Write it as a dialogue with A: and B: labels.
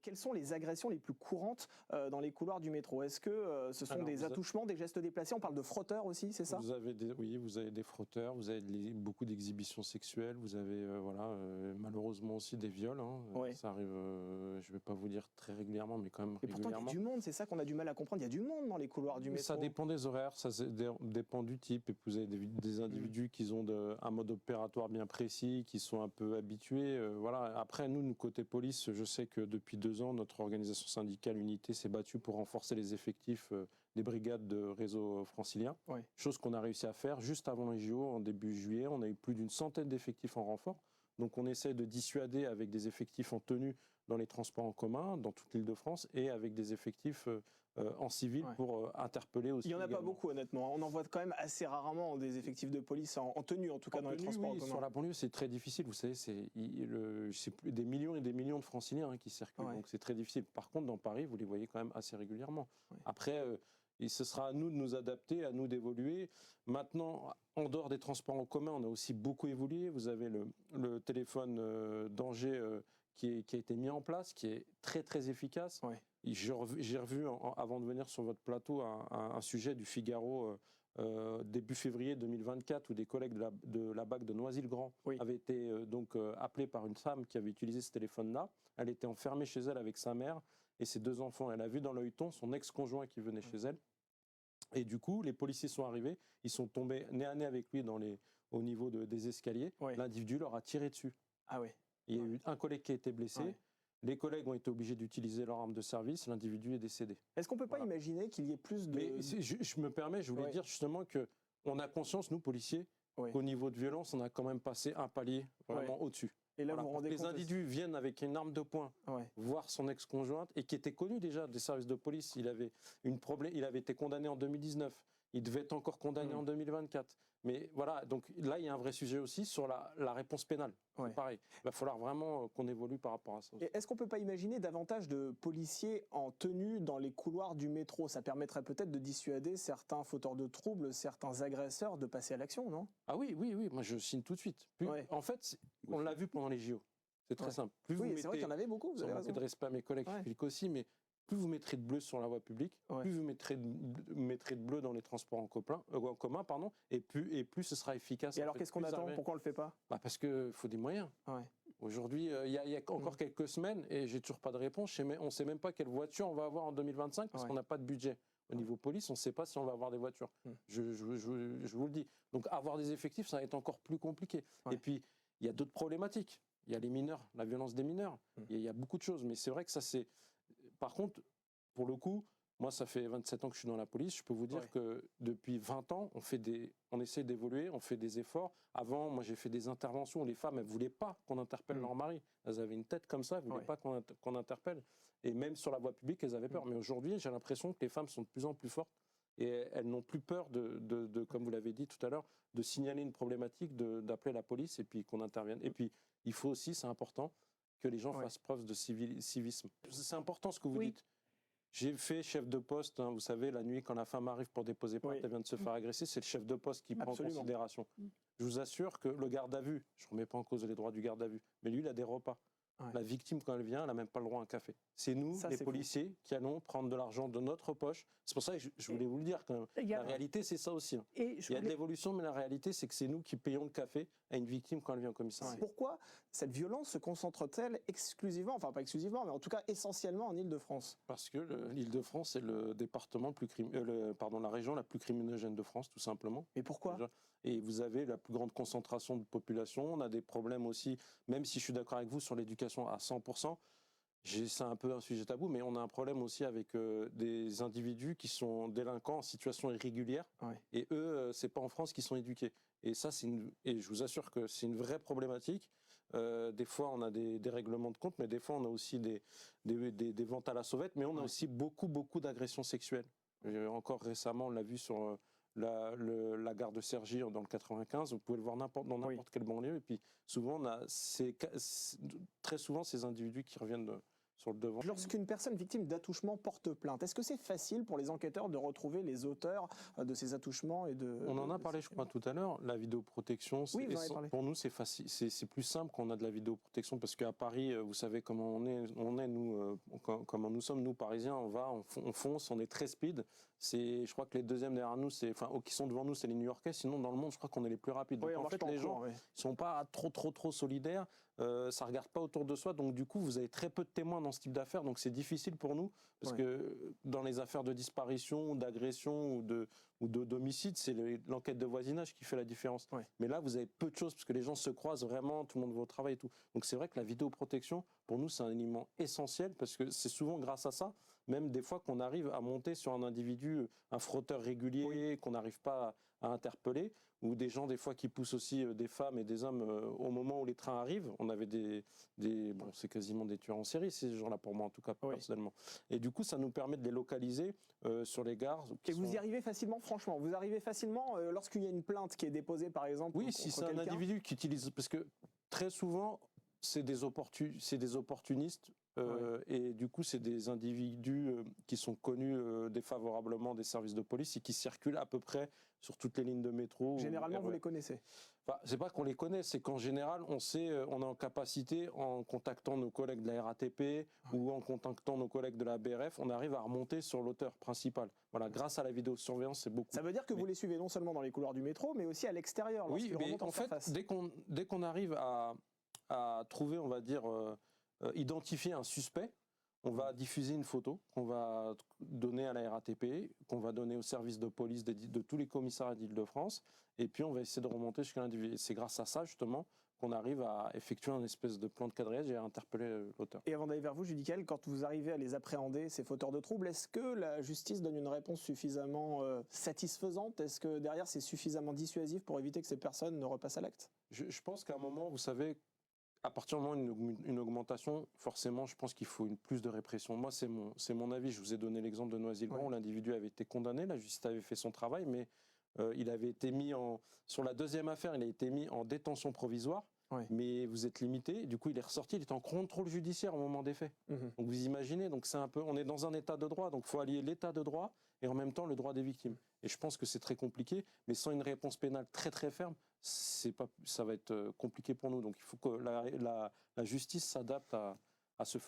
A: Quelles sont les agressions les plus courantes dans les couloirs du métro? Est-ce que ce sont des attouchements, des gestes déplacés? On parle de frotteurs aussi, c'est ça?
B: Oui, vous avez des frotteurs, vous avez beaucoup d'exhibitions sexuelles, vous avez malheureusement aussi des viols.
A: Ouais.
B: Ça arrive, je ne vais pas vous dire très régulièrement, mais quand même
A: Et pourtant,
B: régulièrement.
A: il y a du monde, c'est ça qu'on a du mal à comprendre. Il y a du monde dans les couloirs du métro.
B: Ça dépend des horaires, ça dépend du type. Et puis vous avez des individus qui ont un mode opératoire bien précis, qui sont un peu habitués. Voilà. Après, nous, côté police, je sais que depuis 2 ans, notre organisation syndicale Unité s'est battue pour renforcer les effectifs des brigades de réseau francilien.
A: Ouais.
B: Chose qu'on a réussi à faire juste avant les JO, en début juillet. On a eu plus d'une centaine d'effectifs en renfort. Donc on essaie de dissuader avec des effectifs en tenue dans les transports en commun, dans toute l'Île-de-France, et avec des effectifs en civil pour interpeller aussi.
A: Il n'y en a
B: également.
A: Pas beaucoup, honnêtement. On en voit quand même assez rarement des effectifs de police en tenue, en tout cas dans les transports en commun.
B: Sur la banlieue, c'est très difficile. Vous savez, c'est des millions et des millions de franciliens qui circulent, donc c'est très difficile. Par contre, dans Paris, vous les voyez quand même assez régulièrement. Ouais. Après, et ce sera à nous de nous adapter, à nous d'évoluer. Maintenant, en dehors des transports en commun, on a aussi beaucoup évolué. Vous avez le téléphone danger qui a été mis en place, qui est très très efficace. Ouais. J'ai revu, avant de venir sur votre plateau, un sujet du Figaro début février 2024, où des collègues de la BAC de Noisy-le-Grand avaient été appelés par une femme qui avait utilisé ce téléphone-là. Elle était enfermée chez elle avec sa mère et ses 2 enfants. Elle a vu dans l'œilleton son ex-conjoint qui venait chez elle. Et du coup, les policiers sont arrivés, ils sont tombés nez à nez avec lui au niveau des escaliers. L'individu leur a tiré dessus.
A: Ah oui.
B: Il y a eu un collègue qui a été blessé. Les collègues ont été obligés d'utiliser leur arme de service. L'individu est décédé.
A: Est-ce qu'on ne peut pas imaginer qu'il y ait plus de...
B: Mais je me permets, je voulais dire justement qu'on a conscience, nous, policiers, qu'au niveau de violence, on a quand même passé un palier vraiment au-dessus. Et là, vous rendez compte, les individus viennent avec une arme de poing voir son ex-conjointe, et qui était connu déjà des services de police. Il avait été condamné en 2019. Il devait être encore condamné en 2024. Mais voilà, donc là, il y a un vrai sujet aussi sur la réponse pénale. C'est pareil. Il va falloir vraiment qu'on évolue par rapport à ça.
A: Est-ce qu'on ne peut pas imaginer davantage de policiers en tenue dans les couloirs du métro? Ça permettrait peut-être de dissuader certains fauteurs de troubles, certains agresseurs de passer à l'action, non?
B: Ah oui, moi je signe tout de suite. En fait, on l'a vu pendant les JO. C'est très simple.
A: C'est vrai qu'il y en avait beaucoup, vous avez raison.
B: De respect à mes collègues publics aussi, mais plus vous mettrez de bleu sur la voie publique, plus vous mettrez de bleu dans les transports en commun, et plus ce sera efficace.
A: Et alors qu'est-ce qu'on attend? Pourquoi on ne le fait pas?
B: Parce qu'il faut des moyens. Aujourd'hui, il y a encore quelques semaines, et j'ai toujours pas de réponse. On ne sait même pas quelle voiture on va avoir en 2025 parce qu'on n'a pas de budget. Au niveau police, on ne sait pas si on va avoir des voitures. Je vous le dis. Donc avoir des effectifs, ça va être encore plus compliqué. Et puis, il y a d'autres problématiques. Il y a les mineurs, la violence des mineurs. Il y a beaucoup de choses. Mais c'est vrai que ça, c'est... Par contre, pour le coup, moi, ça fait 27 ans que je suis dans la police. Je peux vous dire que depuis 20 ans, on essaie d'évoluer, on fait des efforts. Avant, moi, j'ai fait des interventions où les femmes, elles ne voulaient pas qu'on interpelle leur mari. Elles avaient une tête comme ça, elles ne voulaient pas qu'on interpelle. Et même sur la voie publique, elles avaient peur. Mais aujourd'hui, j'ai l'impression que les femmes sont de plus en plus fortes et elles n'ont plus peur comme vous l'avez dit tout à l'heure, de signaler une problématique, d'appeler la police et puis qu'on intervienne. Et puis, il faut aussi, c'est important, que les gens fassent preuve de civisme. C'est important ce que vous dites. J'ai fait chef de poste, vous savez, la nuit quand la femme arrive pour déposer plainte, elle vient de se faire agresser, c'est le chef de poste qui prend en considération. Je vous assure que le garde à vue, je ne remets pas en cause les droits du garde à vue, mais lui, il a des repas. La victime, quand elle vient, elle n'a même pas le droit à un café. C'est nous, les policiers, qui allons prendre de l'argent de notre poche. C'est pour ça que je voulais vous le dire quand même. La réalité, c'est ça aussi. Il y a de l'évolution, mais la réalité, c'est que c'est nous qui payons le café à une victime quand elle vient au commissariat.
A: Pourquoi cette violence se concentre-t-elle exclusivement, enfin pas exclusivement, mais en tout cas essentiellement en Île-de-France?
B: Parce que l'Île-de-France est le département la région la plus criminogène de France, tout simplement.
A: Et pourquoi?
B: Et vous avez la plus grande concentration de population. On a des problèmes aussi, même si je suis d'accord avec vous sur l'éducation à 100%, c'est un peu un sujet tabou, mais on a un problème aussi avec des individus qui sont délinquants en situation irrégulière. Et eux, c'est pas en France qu'ils sont éduqués. Et ça, et je vous assure que c'est une vraie problématique. Des fois, on a des règlements de compte, mais des fois, on a aussi des ventes à la sauvette, mais on a aussi beaucoup d'agressions sexuelles. Encore récemment, on l'a vu sur la gare de Cergy dans le 95, vous pouvez le voir dans n'importe quelle banlieue, et puis souvent, très souvent, ces individus qui reviennent sur le devant.
A: Lorsqu'une personne victime d'attouchement porte plainte, est-ce que c'est facile pour les enquêteurs de retrouver les auteurs de ces attouchements et de...
B: On en a parlé, je crois, tout à l'heure. La vidéoprotection,
A: oui, vous en avez parlé.
B: Pour nous, c'est facile, c'est plus simple quand on a de la vidéoprotection parce qu'à Paris, vous savez comment on est nous, comment nous sommes, nous Parisiens, on fonce, on est très speed. Je crois que les deuxièmes derrière nous, qui sont devant nous, c'est les New-Yorkais. Sinon, dans le monde, je crois qu'on est les plus rapides.
A: Oui,
B: donc, en fait, les gens sont pas trop solidaires. Ça regarde pas autour de soi, donc du coup vous avez très peu de témoins dans ce type d'affaires, donc c'est difficile pour nous parce que dans les affaires de disparition, d'agression ou d'homicide, c'est l'enquête de voisinage qui fait la différence. Mais là vous avez peu de choses parce que les gens se croisent vraiment, tout le monde va au travail et tout. Donc c'est vrai que la vidéoprotection pour nous c'est un élément essentiel parce que c'est souvent grâce à ça, même des fois qu'on arrive à monter sur un individu, un frotteur régulier qu'on n'arrive pas à interpeller, ou des gens des fois qui poussent aussi des femmes et des hommes au moment où les trains arrivent. On avait bon, c'est quasiment des tueurs en série ces gens-là pour moi en tout cas personnellement. Et du coup ça nous permet de les localiser sur les gares.
A: Et vous y arrivez facilement, franchement, vous arrivez facilement lorsqu'il y a une plainte qui est déposée par exemple.
B: Oui, si c'est un individu qui utilise, parce que très souvent c'est des opportunistes. Et du coup, c'est des individus qui sont connus défavorablement des services de police et qui circulent à peu près sur toutes les lignes de métro.
A: Généralement, vous les connaissez?
B: Enfin, c'est pas qu'on les connaît, c'est qu'en général, on est en capacité, en contactant nos collègues de la RATP ou en contactant nos collègues de la BRF, on arrive à remonter sur l'auteur principal. Voilà, grâce à la vidéosurveillance, c'est beaucoup.
A: Ça veut dire que vous les suivez non seulement dans les couloirs du métro, mais aussi à l'extérieur.
B: Oui, mais en fait, dès qu'on arrive à trouver, on va dire, identifier un suspect, on va diffuser une photo qu'on va donner à la RATP, qu'on va donner au service de police de tous les commissariats d'Île-de-France, et puis on va essayer de remonter jusqu'à l'individu. Et c'est grâce à ça, justement, qu'on arrive à effectuer un espèce de plan de quadrillage et à interpeller l'auteur.
A: Et avant d'aller vers vous, Judy Kell, quand vous arrivez à les appréhender, ces fauteurs de troubles, est-ce que la justice donne une réponse suffisamment satisfaisante? Est-ce que derrière, c'est suffisamment dissuasif pour éviter que ces personnes ne repassent à l'acte?
B: Je pense qu'à un moment, vous savez, à partir du moment où une augmentation, forcément, je pense qu'il faut plus de répression. Moi, c'est mon avis. Je vous ai donné l'exemple de Noisy-le-Grand où l'individu avait été condamné, la justice avait fait son travail, mais il avait été mis sur la deuxième affaire, il a été mis en détention provisoire. Mais vous êtes limité. Du coup, il est ressorti. Il est en contrôle judiciaire au moment des faits. Donc vous imaginez. Donc c'est on est dans un état de droit. Donc il faut allier l'état de droit et en même temps le droit des victimes. Et je pense que c'est très compliqué. Mais sans une réponse pénale très très ferme, ça va être compliqué pour nous. Donc il faut que la justice s'adapte à ce flux.